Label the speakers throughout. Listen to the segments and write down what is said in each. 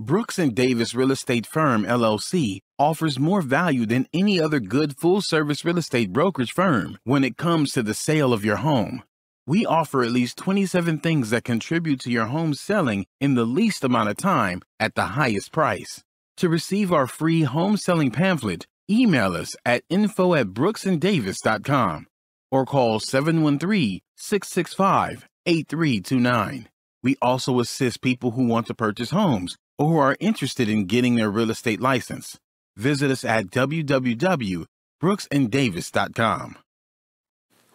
Speaker 1: Brooks and Davis Real Estate Firm, LLC, offers more value than any other good full-service real estate brokerage firm when it comes to the sale of your home. We offer at least 27 things that contribute to your home selling in the least amount of time at the highest price. To receive our free home selling pamphlet, email us at info@brooksanddavis.com or call 713-665-8329. We also assist people who want to purchase homes or who are interested in getting their real estate license. Visit us at www.brooksanddavis.com.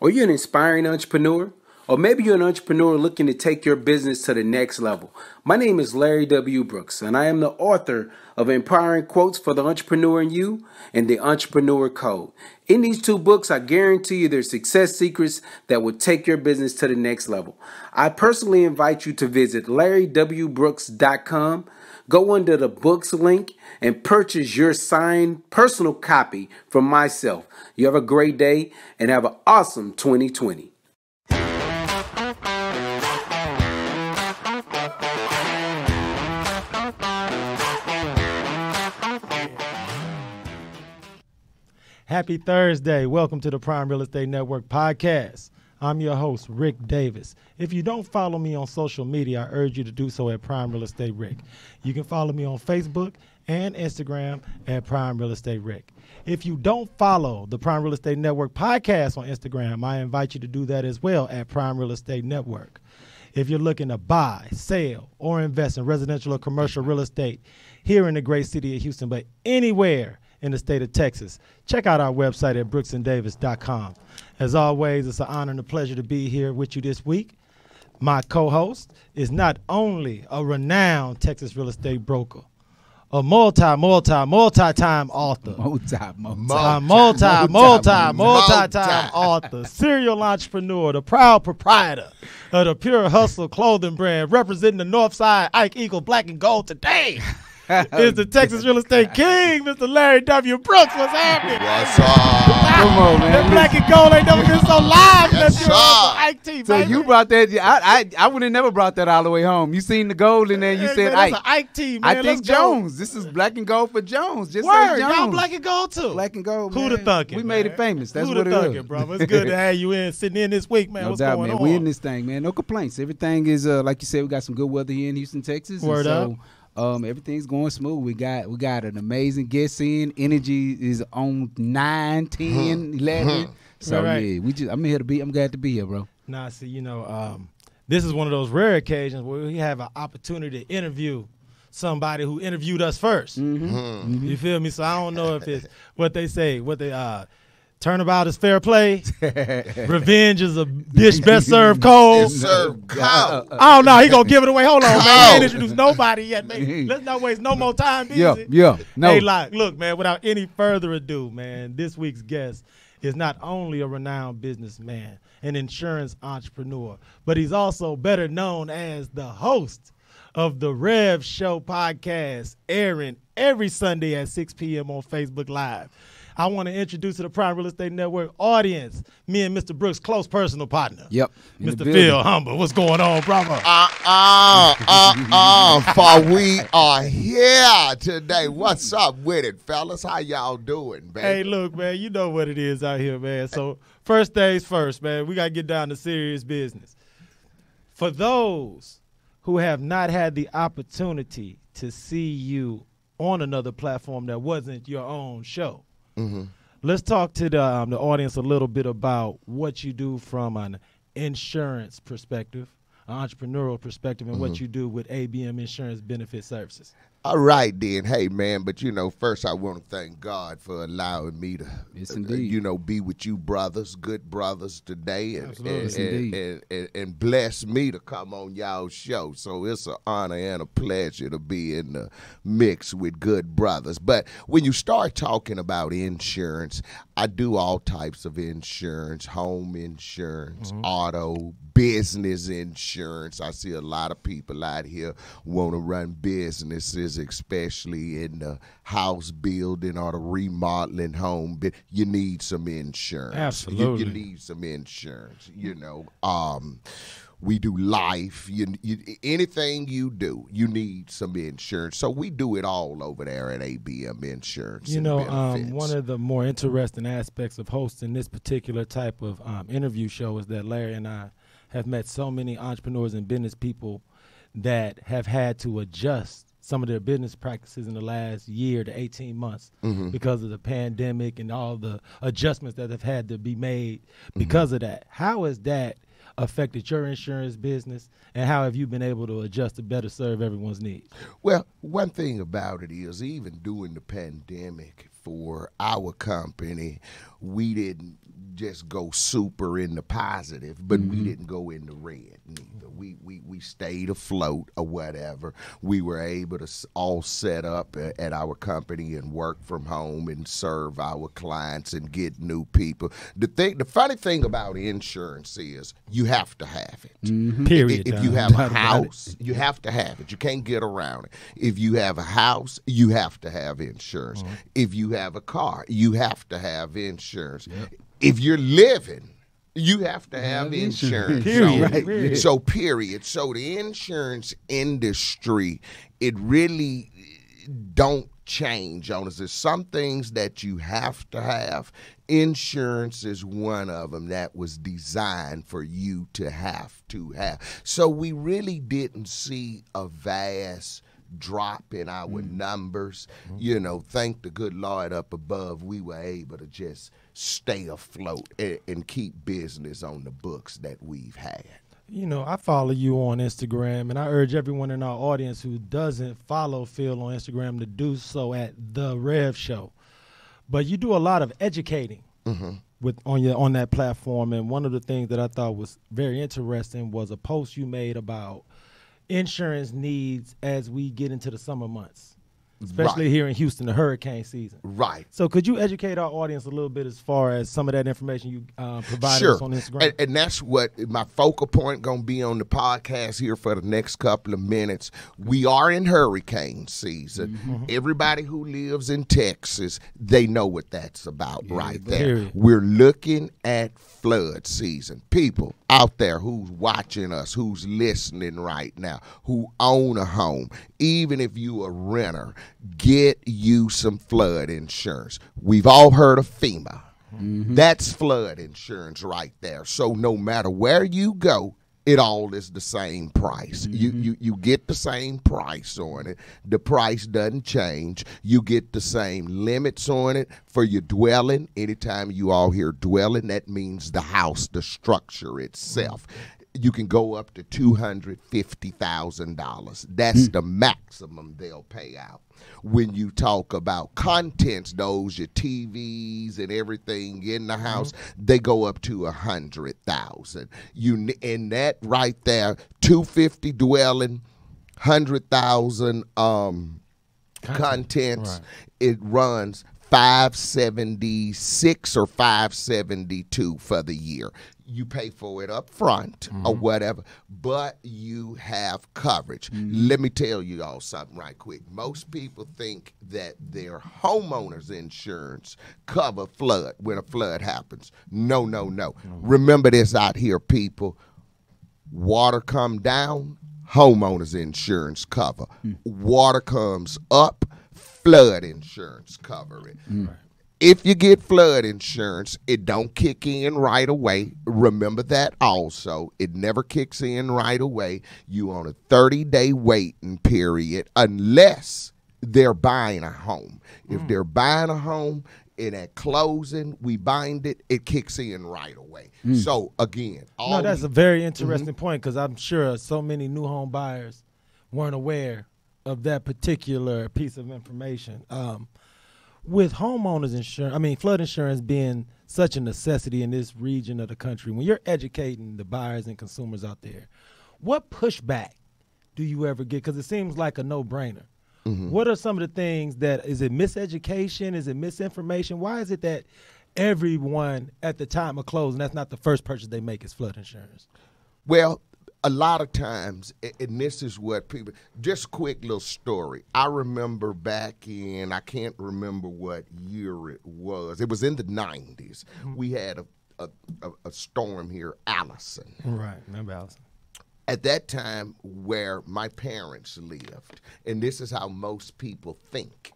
Speaker 2: Are you an inspiring entrepreneur? Or maybe you're an entrepreneur looking to take your business to the next level. My name is Larry W. Brooks, and I am the author of Empowering Quotes for the Entrepreneur in You and The Entrepreneur Code. In these two books, I guarantee you there's success secrets that will take your business to the next level. I personally invite you to visit LarryWBrooks.com. Go under the books link and purchase your signed personal copy from myself. You have a great day and have an awesome 2020.
Speaker 3: Happy Thursday. Welcome to the Prime Real Estate Network podcast. I'm your host, Ric Davis. If you don't follow me on social media, I urge you to do so at Prime Real Estate Ric. You can follow me on Facebook and Instagram at Prime Real Estate Ric. If you don't follow the Prime Real Estate Network podcast on Instagram, I invite you to do that as well at Prime Real Estate Network. If you're looking to buy, sell, or invest in residential or commercial real estate here in the great city of Houston, but anywhere in the state of Texas, check out our website at brooksanddavis.com. As always, it's an honor and a pleasure to be here with you this week. My co-host is not only a renowned Texas real estate broker, a multi-time author, multi-time author, serial entrepreneur, the proud proprietor of the Pure Hustle clothing brand, representing the North Side Ike Eagle Black and Gold today. Is the Texas real estate king, Mr. Larry W. Brooks. What's happening?
Speaker 4: What's up?
Speaker 5: Come on, man.
Speaker 3: That black and gold ain't never been so live. Yes, sir. Ike T,
Speaker 5: so you brought that. I would have never brought that all the way home. You seen the gold in there. You said
Speaker 3: man,
Speaker 5: Ike.
Speaker 3: Ike T, man.
Speaker 5: I think Jones. This is black and gold for Jones. Just
Speaker 3: word,
Speaker 5: say Jones.
Speaker 3: y'all black and gold too.
Speaker 5: Black and gold.
Speaker 3: Who'da thunk it?
Speaker 5: We made it famous. That's
Speaker 3: Who'da
Speaker 5: what it
Speaker 3: thunk
Speaker 5: is.
Speaker 3: It, bro. It's good to have you sitting in this week, man.
Speaker 5: No
Speaker 3: What's
Speaker 5: doubt,
Speaker 3: going
Speaker 5: man.
Speaker 3: on?
Speaker 5: We in this thing, man. No complaints. Everything is like you said. We got some good weather here in Houston, Texas.
Speaker 3: Word up.
Speaker 5: Everything's going smooth. We got an amazing guest in. Energy is on 9, 10, 11. So
Speaker 3: right.
Speaker 5: yeah, I'm glad to be here, bro.
Speaker 3: Nah, see, this is one of those rare occasions where we have an opportunity to interview somebody who interviewed us first.
Speaker 5: Mm-hmm.
Speaker 3: You feel me? So I don't know if it's what they say, turnabout is fair play. Revenge is a dish best served cold.
Speaker 4: Served cold.
Speaker 3: I don't know. He gonna give it away. Hold on, man. We ain't introduced nobody yet, man. Let's not waste no more time.
Speaker 5: Yeah. No.
Speaker 3: Hey, look, man. Without any further ado, man, this week's guest is not only a renowned businessman, an insurance entrepreneur, but he's also better known as the host of the Rev Show podcast, airing every Sunday at 6 p.m. on Facebook Live. I want to introduce to the Prime Real Estate Network audience, me and Mr. Brooks' close personal partner.
Speaker 5: Yep.
Speaker 3: Mr. Phil Humber. What's going on, brother?
Speaker 4: For we are here today. What's up with it, fellas? How y'all doing, baby?
Speaker 3: Hey, look, man, you know what it is out here, man. So first things first, man, we got to get down to serious business. For those who have not had the opportunity to see you on another platform that wasn't your own show, let's talk to the audience a little bit about what you do from an insurance perspective, an entrepreneurial perspective, and what you do with ABM Insurance Benefit Services.
Speaker 4: All right, then. Hey, man, but, first I want to thank God for allowing me to, be with you brothers, good brothers today, and bless me to come on y'all's show. So it's an honor and a pleasure to be in the mix with good brothers. But when you start talking about insurance, I do all types of insurance, home insurance, auto, business insurance. I see a lot of people out here want to run businesses, especially in the house building or the remodeling home. But you need some insurance.
Speaker 3: Absolutely.
Speaker 4: You need some insurance, We do life. Anything you do, you need some insurance. So we do it all over there at ABM Insurance.
Speaker 3: You know, one of the more interesting aspects of hosting this particular type of interview show is that Larry and I have met so many entrepreneurs and business people that have had to adjust some of their business practices in the last year to 18 months because of the pandemic and all the adjustments that have had to be made because of that. How has that affected your insurance business, and how have you been able to adjust to better serve everyone's needs?
Speaker 4: Well, one thing about it is, even during the pandemic for our company, we didn't just go super in the positive, but we didn't go in the red neither. We stayed afloat or whatever. We were able to all set up at our company and work from home and serve our clients and get new people. The funny thing about insurance is you have to have it.
Speaker 3: Period.
Speaker 4: If you have a house, you have to have it. You can't get around it. If you have a house, you have to have insurance. If you have a car, you have to have insurance. If you're living, you have to have insurance.
Speaker 3: Period.
Speaker 4: So the insurance industry, it really don't change on us. There's some things that you have to have. Insurance is one of them that was designed for you to have. So we really didn't see a vast drop in our numbers. You know, thank the good Lord up above, we were able to just stay afloat and keep business on the books that we've had.
Speaker 3: You know, I follow you on Instagram, and I urge everyone in our audience who doesn't follow Phil on Instagram to do so at The Rev Show. But you do a lot of educating on that platform, and one of the things that I thought was very interesting was a post you made about insurance needs as we get into the summer months, especially here in Houston, the hurricane season.
Speaker 4: Right.
Speaker 3: So could you educate our audience a little bit as far as some of that information you provided us on Instagram?
Speaker 4: And that's what my focal point going to be on the podcast here for the next couple of minutes. We are in hurricane season. Everybody who lives in Texas, they know what that's about right there.
Speaker 3: Period.
Speaker 4: We're looking at flood season. People out there who's watching us, who's listening right now, who own a home, even if you a renter, get you some flood insurance. We've all heard of FEMA. That's flood insurance right there. So no matter where you go, it all is the same price. You get the same price on it. The price doesn't change. You get the same limits on it for your dwelling. Anytime you all hear dwelling, that means the house, the structure itself. You can go up to $250,000. That's the maximum they'll pay out. When you talk about contents, those your TVs and everything in the house, they go up to $100,000. And that right there, $250,000 dwelling, $100,000 contents. It runs $576 or $572 for the year. You pay for it up front or whatever, but you have coverage. Let me tell you all something right quick. Most people think that their homeowner's insurance cover flood when a flood happens. No. Remember this out here, people. Water come down, homeowner's insurance cover. Water comes up, flood insurance cover it. If you get flood insurance, it don't kick in right away. Remember that also. It never kicks in right away. You on a 30-day waiting period unless they're buying a home. If they're buying a home and at closing we bind it, it kicks in right away. So again,
Speaker 3: that's a very interesting point, because I'm sure so many new home buyers weren't aware of that particular piece of information. With homeowners insurance, flood insurance being such a necessity in this region of the country, when you're educating the buyers and consumers out there, what pushback do you ever get? Because it seems like a no-brainer. What are some of the things is it miseducation? Is it misinformation? Why is it that everyone at the time of closing, that's not the first purchase they make, is flood insurance?
Speaker 4: Well, a lot of times, and this is what people, just a quick little story. I remember back in, I can't remember what year it was. It was in the 90s. We had a storm here, Allison.
Speaker 3: Right, remember Allison.
Speaker 4: at that time where my parents lived, and this is how most people think,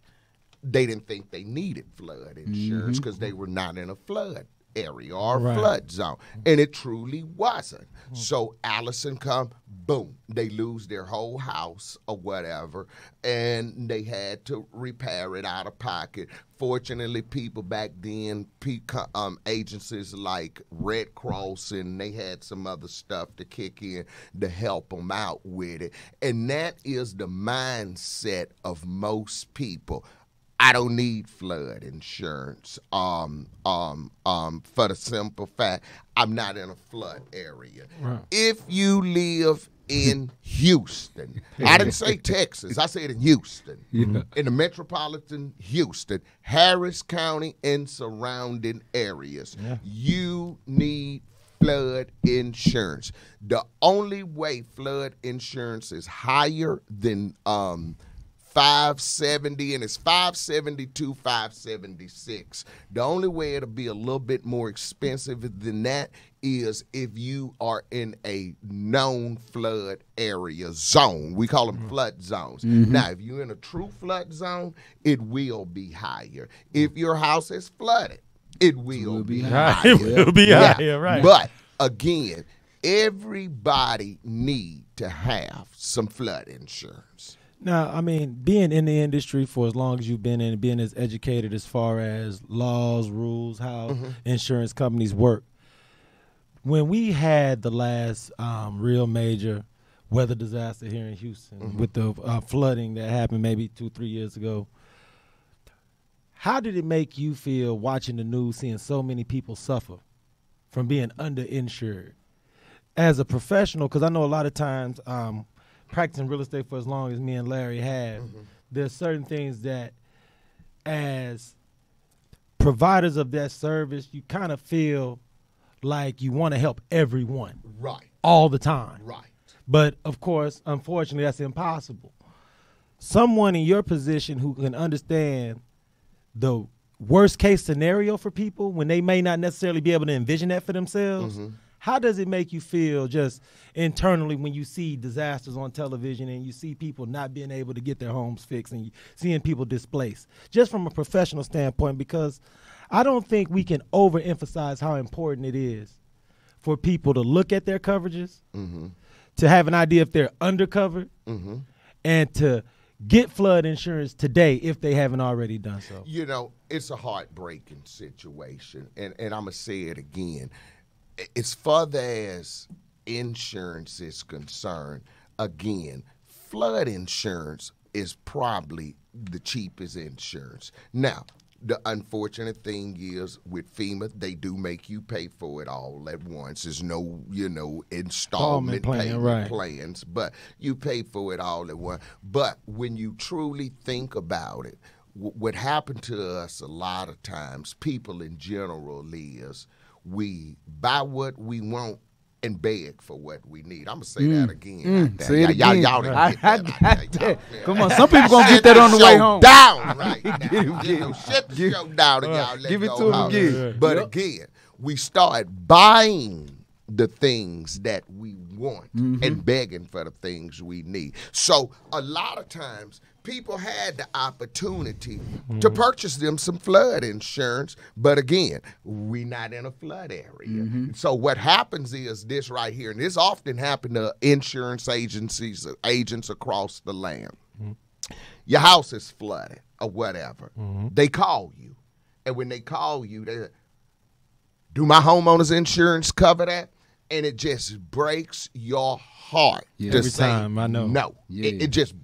Speaker 4: they didn't think they needed flood insurance because they were not in a flood area or a flood zone, and it truly wasn't. So Allison come, boom, they lose their whole house or whatever, and they had to repair it out of pocket. Fortunately, people back then, agencies like Red Cross, and they had some other stuff to kick in to help them out with it. And that is the mindset of most people. I don't need flood insurance for the simple fact I'm not in a flood area. Right. If you live in Houston, I didn't say Texas, I said in Houston, in the metropolitan Houston, Harris County and surrounding areas, you need flood insurance. The only way flood insurance is higher than $570, and it's $572, $576. The only way it'll be a little bit more expensive than that is if you are in a known flood area zone. We call them flood zones. Now, if you're in a true flood zone, it will be higher. If your house is flooded, it will be higher.
Speaker 3: It will be higher, right.
Speaker 4: But, again, everybody need to have some flood insurance.
Speaker 3: Now, I mean, being in the industry for as long as you've been in, being as educated as far as laws, rules, how insurance companies work, when we had the last real major weather disaster here in Houston with the flooding that happened maybe 2-3 years ago, how did it make you feel watching the news, seeing so many people suffer from being underinsured? As a professional, because I know a lot of times practicing real estate for as long as me and Larry have, there's certain things that as providers of that service, you kind of feel like you want to help everyone.
Speaker 4: Right.
Speaker 3: All the time.
Speaker 4: Right.
Speaker 3: But, of course, unfortunately, that's impossible. Someone in your position who can understand the worst case scenario for people when they may not necessarily be able to envision that for themselves, how does it make you feel just internally when you see disasters on television and you see people not being able to get their homes fixed and you seeing people displaced? Just from a professional standpoint, because I don't think we can overemphasize how important it is for people to look at their coverages, to have an idea if they're undercovered, and to get flood insurance today if they haven't already done so.
Speaker 4: You know, it's a heartbreaking situation, and I'm going to say it again. As far as insurance is concerned, again, flood insurance is probably the cheapest insurance. Now, the unfortunate thing is with FEMA, they do make you pay for it all at once. There's no, installment payment plans, but you pay for it all at once. But when you truly think about it, what happened to us a lot of times, people in general, is we buy what we want and beg for what we need. I'm going to say that again.
Speaker 5: Say it
Speaker 4: again.
Speaker 5: Y'all
Speaker 4: didn't get that.
Speaker 5: Come on, some people going to get that on the way home.
Speaker 4: Down right now. Shut the show down and y'all let
Speaker 5: give it
Speaker 4: go
Speaker 5: to them again.
Speaker 4: But again, we start buying the things that we want and begging for the things we need. So a lot of times people had the opportunity to purchase them some flood insurance, but again, we're not in a flood area. So what happens is this right here, and this often happens to insurance agencies, agents across the land. Your house is flooded or whatever. They call you, and when they call you, they say, do my homeowner's insurance cover that? And it just breaks your heart to
Speaker 3: Every
Speaker 4: say
Speaker 3: time, I know.
Speaker 4: no. It just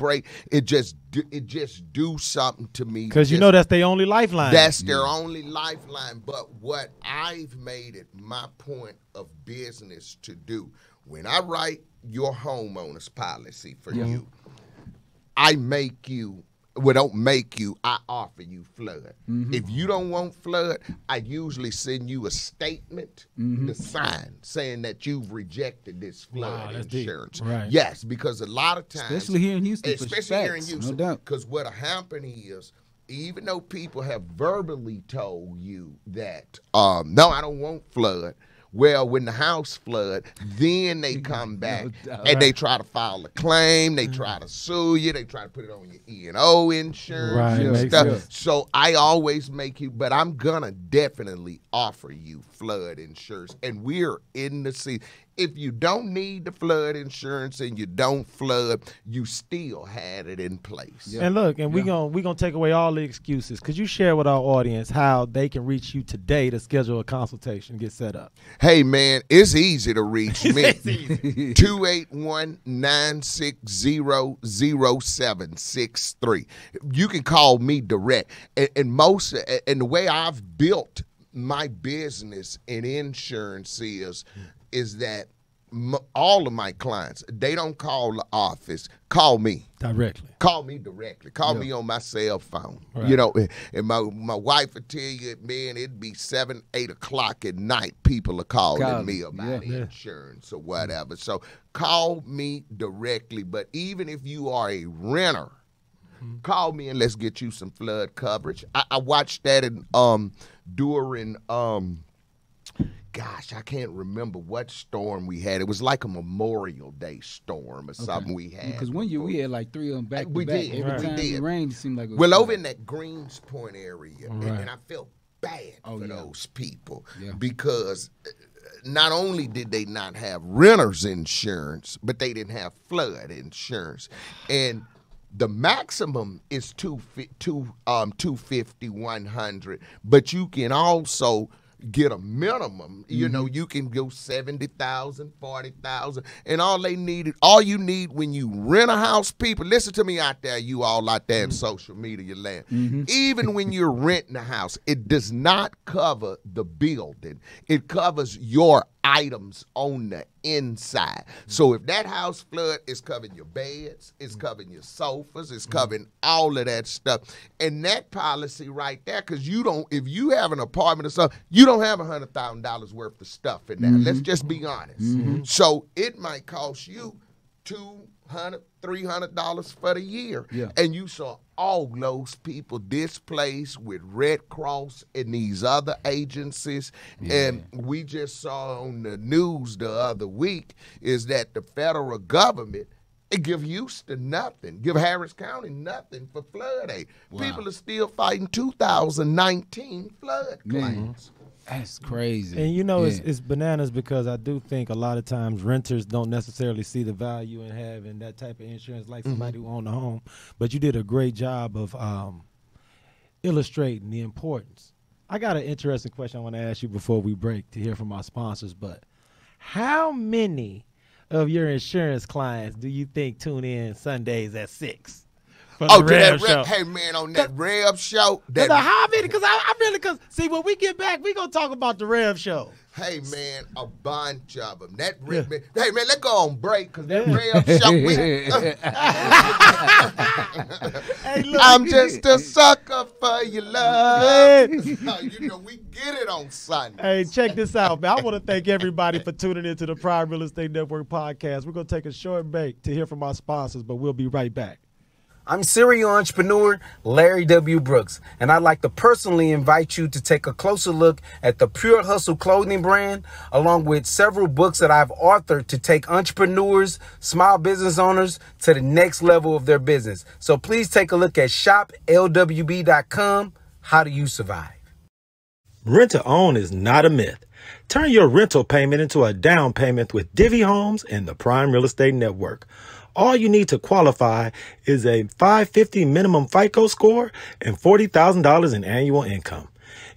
Speaker 4: do something to me.
Speaker 3: Because you know that's their only lifeline.
Speaker 4: That's their only lifeline. But what I've made it my point of business to do, when I write your homeowner's policy for you, I make you. Well, don't make you, I offer you flood. If you don't want flood, I usually send you a statement to sign saying that you've rejected this flood insurance.
Speaker 3: Right.
Speaker 4: Yes, because a lot of times.
Speaker 5: Especially here in Houston.
Speaker 4: Especially here in Houston. Because what'll happen is, even though people have verbally told you that, no, I don't want flood, Well, when the house flood, then they come back and they try to file a claim. They try to sue you. They try to put it on your E&O insurance and stuff. So I always make you, but I'm going to definitely offer you flood insurance. And we're in the season. If you don't need the flood insurance and you don't flood, you still had it in place.
Speaker 3: Yeah. And look, and we're gonna take away all the excuses. Could you share with our audience how they can reach you today to schedule a consultation, get set up?
Speaker 4: Hey, man, it's easy to reach me. 281-960-0763. You can call me direct. And the way I've built my business in insurance is that all of my clients, they don't call the office, call me
Speaker 3: directly.
Speaker 4: Call me directly. Call me on my cell phone. Right. You know, and my wife would tell you, man, it'd be 7, 8 o'clock at night. People are calling me about insurance or whatever. So call me directly. But even if you are a renter, call me and let's get you some flood coverage. I watched that during gosh, I can't remember what storm we had. It was like a Memorial Day storm or something we had.
Speaker 5: Because one year we had like 3 of them back to back. Every time it rained, it seemed like it was
Speaker 4: well, over in that Greens Point area, and I felt bad for those people because not only did they not have renter's insurance, but they didn't have flood insurance. And the maximum is $250, $100, but you can also get a minimum. You know, you can go 70,000, 40,000, and all you need when you rent a house, people, listen to me out there, you all out there in social media land. Even when you're renting a house, it does not cover the building. It covers your items on the inside. So if that house flood, it's covering your beds, it's covering your sofas, it's covering all of that stuff. And that policy right there, because if you have an apartment or something, you don't have $100,000 worth of stuff in there. Let's just be honest. So it might cost you $200, $300 for the year. And you saw all those people displaced with Red Cross and these other agencies. And we just saw on the news the other week is that the federal government give Houston nothing, give Harris County nothing for flood aid. People are still fighting 2019 flood claims.
Speaker 5: That's crazy.
Speaker 3: And you know, it's bananas because I do think a lot of times renters don't necessarily see the value in having that type of insurance like somebody who owned a home. But you did a great job of illustrating the importance. I got an interesting question I want to ask you before we break to hear from our sponsors. But how many of your insurance clients do you think tune in Sundays at 6?
Speaker 4: Oh, to that show. Hey, man, on that Rev show.
Speaker 3: How many? Because I really, see, when we get back, we're going to talk about the Rev show.
Speaker 4: Hey, man, a bunch of them. Hey, man, let's go on break because that Rev show. Hey, look, I'm just a sucker for your love. You know, we get it on Sunday.
Speaker 3: Hey, check this out, man. I want to thank everybody for tuning into the Prime Real Estate Network podcast. We're going to take a short break to hear from our sponsors, but we'll be right back.
Speaker 2: I'm serial entrepreneur Larry W. Brooks, and I'd like to personally invite you to take a closer look at the Pure Hustle clothing brand, along with several books that I've authored to take entrepreneurs, small business owners to the next level of their business. So please take a look at shoplwb.com. How do you survive?
Speaker 3: Rent to own is not a myth. Turn your rental payment into a down payment with Divvy Homes and the Prime Real Estate Network. All you need to qualify is a 550 minimum FICO score and $40,000 in annual income.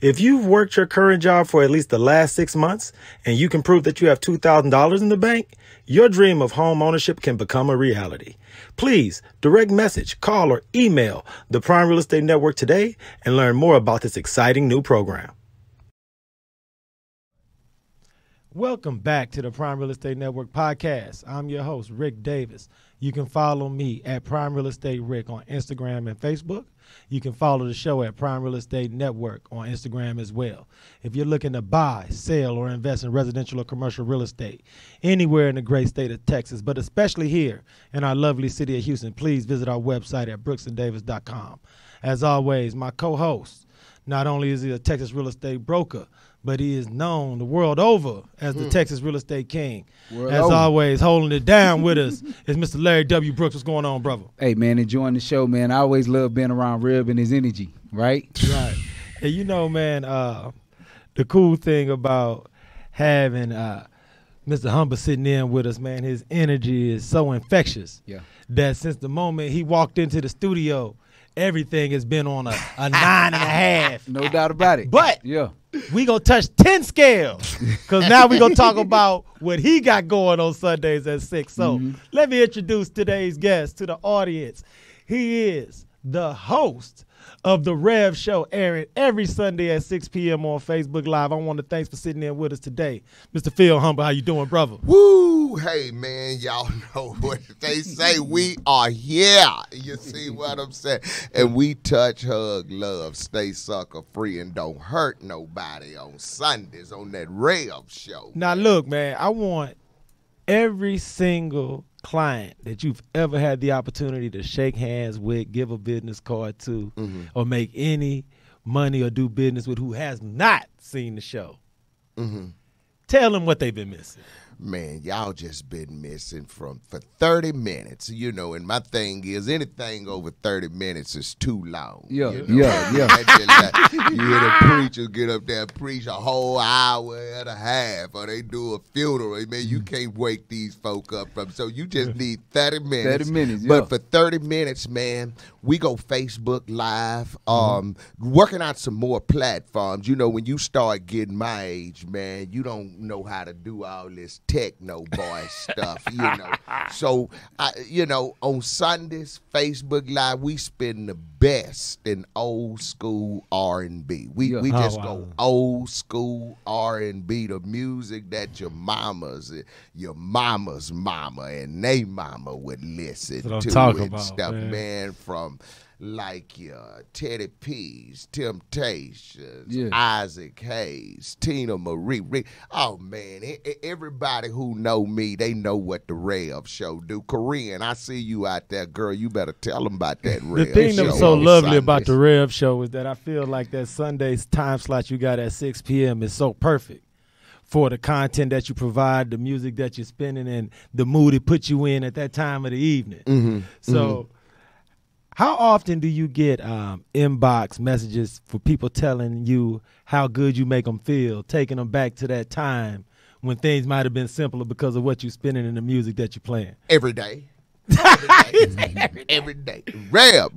Speaker 3: If you've worked your current job for at least the last 6 months and you can prove that you have $2,000 in the bank, your dream of home ownership can become a reality. Please direct message, call, or email the Prime Real Estate Network today and learn more about this exciting new program. Welcome back to the Prime Real Estate Network podcast. I'm your host, Rick Davis. You can follow me at Prime Real Estate Rick on Instagram and Facebook. You can follow the show at Prime Real Estate Network on Instagram as well. If you're looking to buy, sell, or invest in residential or commercial real estate anywhere in the great state of Texas, but especially here in our lovely city of Houston, please visit our website at brooksanddavis.com. As always, my co-host, not only is he a Texas real estate broker, but he is known the world over as the Texas Real Estate King. As
Speaker 5: over.
Speaker 3: always, holding it down with us is Mr. Larry W. Brooks. What's going on, brother?
Speaker 5: Hey, man, enjoying the show, man. I always love being around Reb and his energy, right?
Speaker 3: Right. And you know, man, the cool thing about having Mr. Humber sitting in with us, man, his energy is so infectious that since the moment he walked into the studio, everything has been on a 9.5.
Speaker 5: No doubt about it.
Speaker 3: But we going to touch 10 scales because now we going to talk about what he got going on Sundays at 6. So let me introduce today's guest to the audience. He is the host of the Rev Show, airing every Sunday at 6 p.m. on Facebook Live. I want to thanks for sitting in with us today. Mr. Phil Humber, how you doing, brother?
Speaker 4: Woo! Hey, man, y'all know what they say. We are here. You see what I'm saying? And we touch, hug, love, stay sucker free, and don't hurt nobody on Sundays on that Rev Show.
Speaker 3: Now, look, man, I want every single client that you've ever had the opportunity to shake hands with, give a business card to, or make any money or do business with who has not seen the show. Tell them what they've been missing.
Speaker 4: Man, y'all just been missing for 30 minutes, you know, and my thing is anything over 30 minutes is too long.
Speaker 5: Yeah.
Speaker 4: You hear the preachers get up there and preach a whole hour and a half, or they do a funeral. Man, you can't wake these folk up from, so you just need 30 minutes.
Speaker 5: 30 minutes,
Speaker 4: But for 30 minutes, man, we go Facebook Live, working out some more platforms. You know, when you start getting my age, man, you don't know how to do all this techno boy stuff, you know. So, you know, on Sundays, Facebook Live, we spend the best in old school R&B. We just go old school R&B, the music that your mama's mama and they mama would listen to and stuff, man, from like Teddy P's, Temptations, Isaac Hayes, Tina Marie. Oh, man, everybody who know me, they know what the Rev Show do. Korean, I see you out there, girl. You better tell them about that Rev Show.
Speaker 3: The thing that was so lovely about the Rev Show is that I feel like that Sunday's time slot you got at 6 p.m. is so perfect for the content that you provide, the music that you're spinning, and the mood it puts you in at that time of the evening. So how often do you get inbox messages for people telling you how good you make them feel, taking them back to that time when things might have been simpler because of what you're spinning and the music that you're playing?
Speaker 4: Every day. Every day. Rev.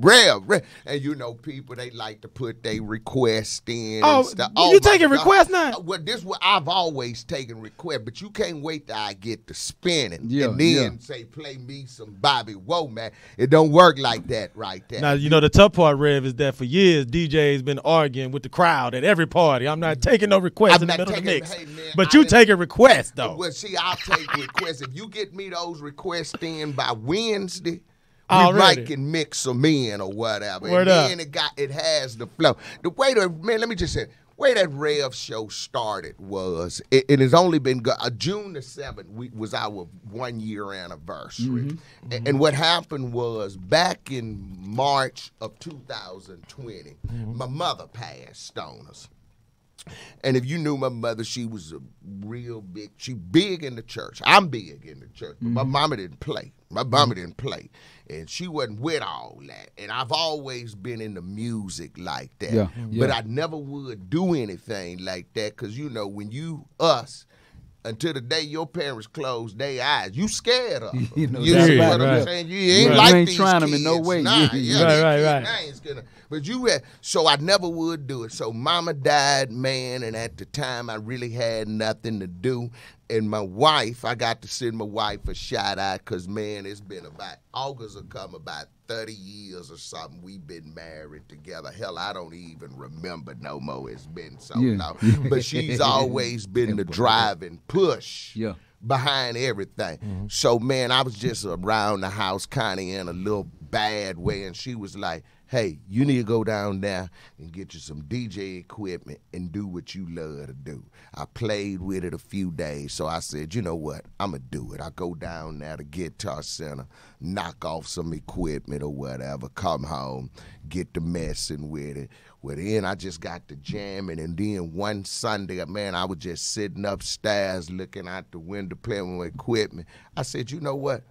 Speaker 4: And you know, people, they like to put their request in and stuff.
Speaker 3: You taking requests now?
Speaker 4: Well, this is what I've always taken requests, but you can't wait till I get to spinning and then say, play me some Bobby Womack. It don't work like that right there.
Speaker 3: Now, you know, the tough part, Rev, is that for years, DJ's been arguing with the crowd at every party. I'm not taking no requests in the middle of the mix. Hey, man, but you taking requests, though.
Speaker 4: Well, see, I'll take requests. If you get me those requests in by Wednesday,
Speaker 3: Already.
Speaker 4: we can mix them in or whatever.
Speaker 3: Word
Speaker 4: and
Speaker 3: up.
Speaker 4: then it has the flow. The way let me just say, way that Rev Show started was, it has only been, June the 7th was our 1 year anniversary. And what happened was back in March of 2020, my mother passed on us. And if you knew my mother, she was a real big, she big in the church. I'm big in the church, but my mama didn't play. And she wasn't with all that. And I've always been into music like that. But I never would do anything like that because, you know, when until the day your parents closed their eyes, you scared of them.
Speaker 5: You know
Speaker 4: what I'm saying? You ain't like
Speaker 5: you ain't
Speaker 4: these
Speaker 5: trying
Speaker 4: kids.
Speaker 5: them in no way.
Speaker 4: Right. But so I never would do it. So mama died, man, and at the time I really had nothing to do. And my wife, I got to send my wife a shout out because, man, it's been August will come about 30 years or something. We've been married together. Hell, I don't even remember no more. It's been so long. But she's always been the driving push behind everything. So, man, I was just around the house kind of in a little bad way, and she was like, hey, you need to go down there and get you some DJ equipment and do what you love to do. I played with it a few days, so I said, you know what, I'm going to do it. I go down there to Guitar Center, knock off some equipment or whatever, come home, get to messing with it. Well, then I just got to jamming, and then one Sunday, man, I was just sitting upstairs looking out the window playing with equipment. I said, you know what,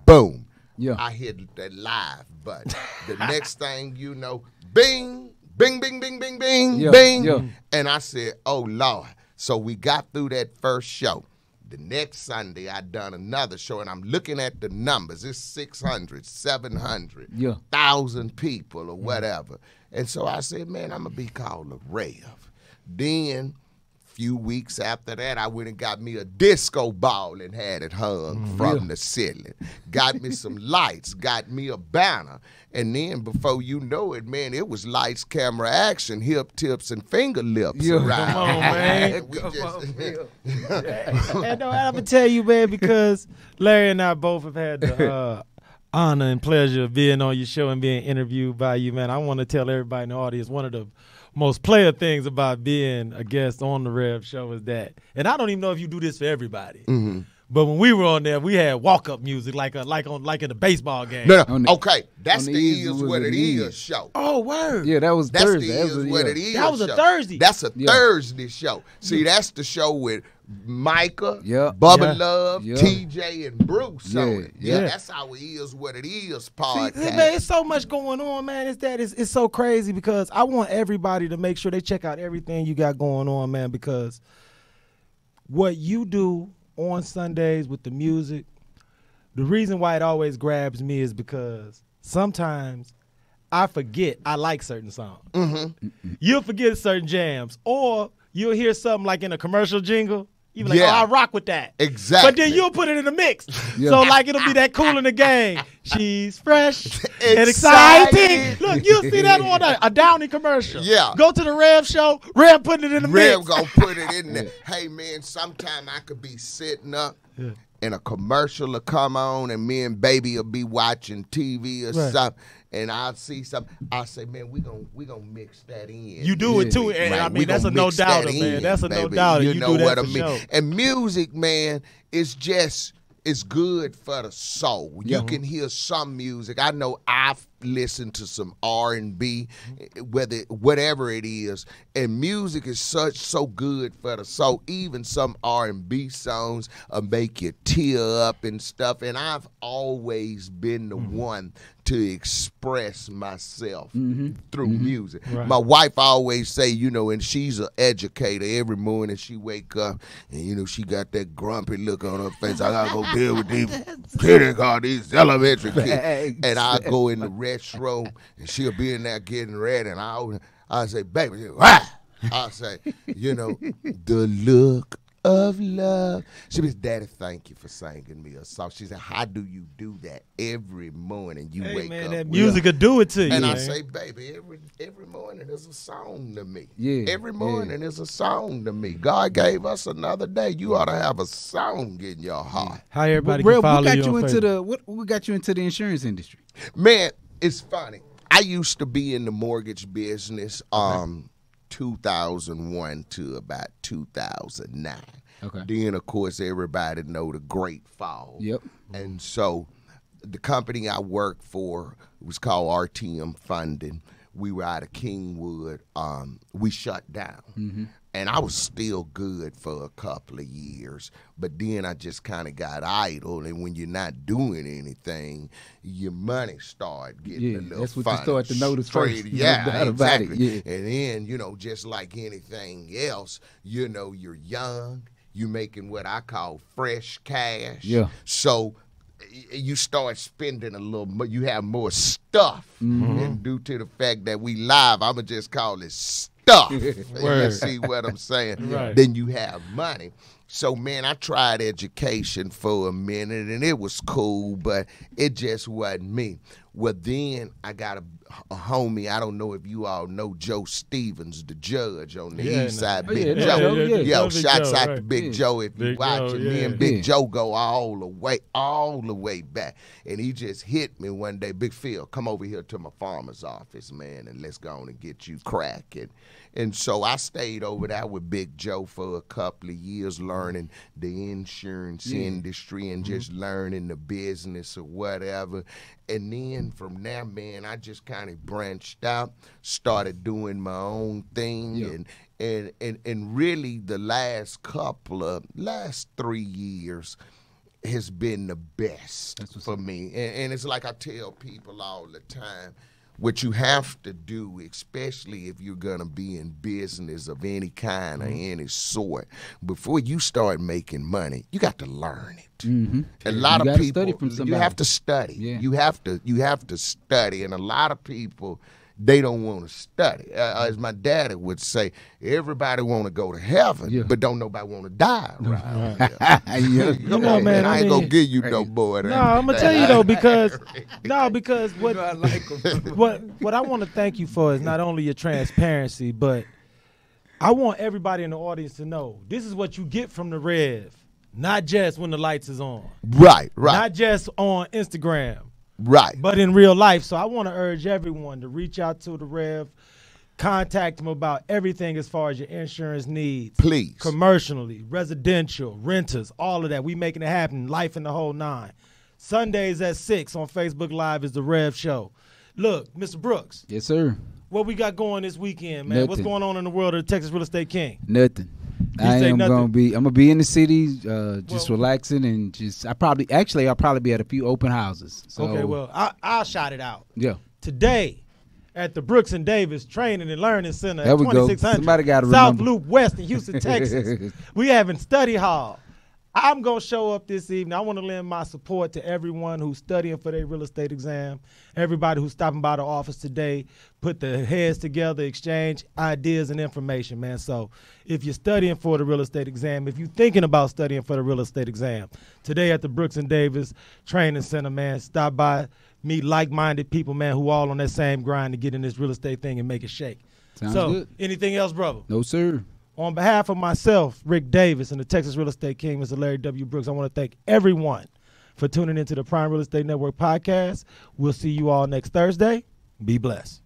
Speaker 4: boom.
Speaker 5: Yeah.
Speaker 4: I hit that live button. The next thing you know, bing, bing, bing, bing, bing, bing, bing. Yeah. And I said, oh, Lord. So we got through that first show. The next Sunday, I done another show, and I'm looking at the numbers. It's 600, 700, 1,000 people or whatever. And so I said, man, I'm going to be called a Rev. Then few weeks after that, I went and got me a disco ball and had it hung from the ceiling. Got me some lights, got me a banner. And then before you know it, man, it was lights, camera, action, hip tips, and finger lips around.
Speaker 3: Come on, man. And I'm going to tell you, man, because Larry and I both have had the honor and pleasure of being on your show and being interviewed by you, man. I want to tell everybody in the audience, one of the most player things about being a guest on the Rev show is that, and I don't even know if you do this for everybody, but when we were on there, we had walk-up music like in a baseball game.
Speaker 4: No, okay, that's the Is What It Is show.
Speaker 3: Oh, word.
Speaker 5: Yeah, that was Thursday.
Speaker 4: That's the Is What It Is
Speaker 3: That was
Speaker 4: show.
Speaker 3: a Thursday.
Speaker 4: That's a Thursday show. See, that's the show with Micah, Bubba Love, TJ, and Bruce on it. Yeah, that's how it Is What It Is podcast.
Speaker 3: See, man, it's so much going on, man. It's so crazy because I want everybody to make sure they check out everything you got going on, man, because what you do on Sundays with the music, the reason why it always grabs me is because sometimes I forget I like certain songs. You'll forget certain jams, or you'll hear something like in a commercial jingle. You be like, oh, I rock with that.
Speaker 4: Exactly.
Speaker 3: But then you'll put it in the mix. So, like, it'll be that Cool in the Gang. She's fresh and exciting. Look, you'll see that on a Downey commercial.
Speaker 4: Yeah.
Speaker 3: Go to the Rev show. Rev putting it in the mix.
Speaker 4: Rev gonna put it in there. Hey, man, sometime I could be sitting up and a commercial will come on and me and baby will be watching TV or something. And I'll see something. I'll say, man, we gonna mix that in.
Speaker 3: You do it too, and I mean that's a no doubter, man. That's a no doubter.
Speaker 4: You know
Speaker 3: do
Speaker 4: what
Speaker 3: that
Speaker 4: I mean?
Speaker 3: Sure.
Speaker 4: And music, man, is just it's good for the soul. You can hear some music. I know I've listened to some R&B, whatever it is, and music is so good for the soul. Even some R&B songs make you tear up and stuff. And I've always been the one to express myself through music. Right. My wife always say, you know, and she's an educator. Every morning she wake up and, you know, she got that grumpy look on her face. I got to go deal with these elementary kids. And I go in the restroom and she'll be in there getting ready. And I say, baby, I say, you know, the look of love. She was, Daddy, thank you for singing me a song. She said, how do you do that every morning? You wake up.
Speaker 3: That music will do it to you.
Speaker 4: And
Speaker 3: man.
Speaker 4: I say, baby, every morning is a song to me. Yeah. Every morning is a song to me. God gave us another day. You ought to have a song in your heart.
Speaker 3: How everybody can follow
Speaker 5: what got
Speaker 3: you
Speaker 5: into the what got you into the insurance industry?
Speaker 4: Man, it's funny. I used to be in the mortgage business 2001 to about 2009. Okay. Then, of course, everybody know the Great Fall. Yep. And so the company I worked for was called RTM Funding. We were out of Kingwood. We shut down. And I was still good for a couple of years. But then I just kind of got idle. And when you're not doing anything, your money start getting a little
Speaker 5: that's what
Speaker 4: funny.
Speaker 5: you start to notice first.
Speaker 4: Yeah, exactly. Yeah. And then, you know, just like anything else, you know, you're young. You making what I call fresh cash. Yeah. So you start spending a little more. You have more stuff. And due to the fact that we live, I'm going to just call it stuff. You see what I'm saying? Right. Then you have money. So, man, I tried education for a minute, and it was cool, but it just wasn't me. Well, then I got a homie. I don't know if you all know Joe Stevens, the judge on the east side. Big Joe. Yo, shouts out to Big Joe if you watching. Me and Big Joe go all the way back. And he just hit me one day. Big Phil, come over here to my farmer's office, man, and let's go on and get you cracking. And so I stayed over there with Big Joe for a couple of years, learning the insurance industry and just learning the business or whatever. And then from there, man, I just kind of branched out, started doing my own thing. And really the last 3 years has been the best for me. And it's like I tell people all the time, what you have to do, especially if you're going to be in business of any kind or any sort, before you start making money, you got to learn it. A lot of people, you have to study. You have to study, and a lot of people, they don't want to study. As my daddy would say, everybody want to go to heaven, but don't nobody want to die. You know, man, I ain't gonna give you no more.
Speaker 3: No, I'm gonna tell you though, because what what I want to thank you for is not only your transparency, but I want everybody in the audience to know this is what you get from the Rev, not just when the lights is on.
Speaker 4: Right.
Speaker 3: Not just on Instagram.
Speaker 4: Right.
Speaker 3: But in real life. So I want to urge everyone to reach out to the Rev, contact him about everything as far as your insurance needs.
Speaker 4: Please.
Speaker 3: Commercially, residential, renters, all of that. We making it happen, life in the whole nine. Sundays at 6 on Facebook Live is the Rev Show. Look, Mr. Brooks.
Speaker 5: Yes, sir.
Speaker 3: What we got going this weekend, man?
Speaker 5: Nothing.
Speaker 3: What's going on in the world of the Texas Real Estate King?
Speaker 5: Nothing. I'm gonna be in the city, just relaxing and just. I'll probably be at a few open houses. So.
Speaker 3: Okay, well, I'll shout it out.
Speaker 5: Yeah.
Speaker 3: Today, at the Brooks and Davis Training and Learning Center at
Speaker 5: there we
Speaker 3: 2600
Speaker 5: Somebody gotta
Speaker 3: South
Speaker 5: remember.
Speaker 3: Loop West in Houston, Texas. We having study hall. I'm going to show up this evening. I want to lend my support to everyone who's studying for their real estate exam, everybody who's stopping by the office today, put their heads together, exchange ideas and information, man. So if you're studying for the real estate exam, if you're thinking about studying for the real estate exam, today at the Brooks and Davis Training Center, man, stop by, meet like-minded people, man, who all on that same grind to get in this real estate thing and make it shake.
Speaker 5: Sounds good.
Speaker 3: Anything else, brother?
Speaker 5: No, sir.
Speaker 3: On behalf of myself, Rick Davis, and the Texas Real Estate King, Mr. Larry W. Brooks, I want to thank everyone for tuning into the Prime Real Estate Network podcast. We'll see you all next Thursday. Be blessed.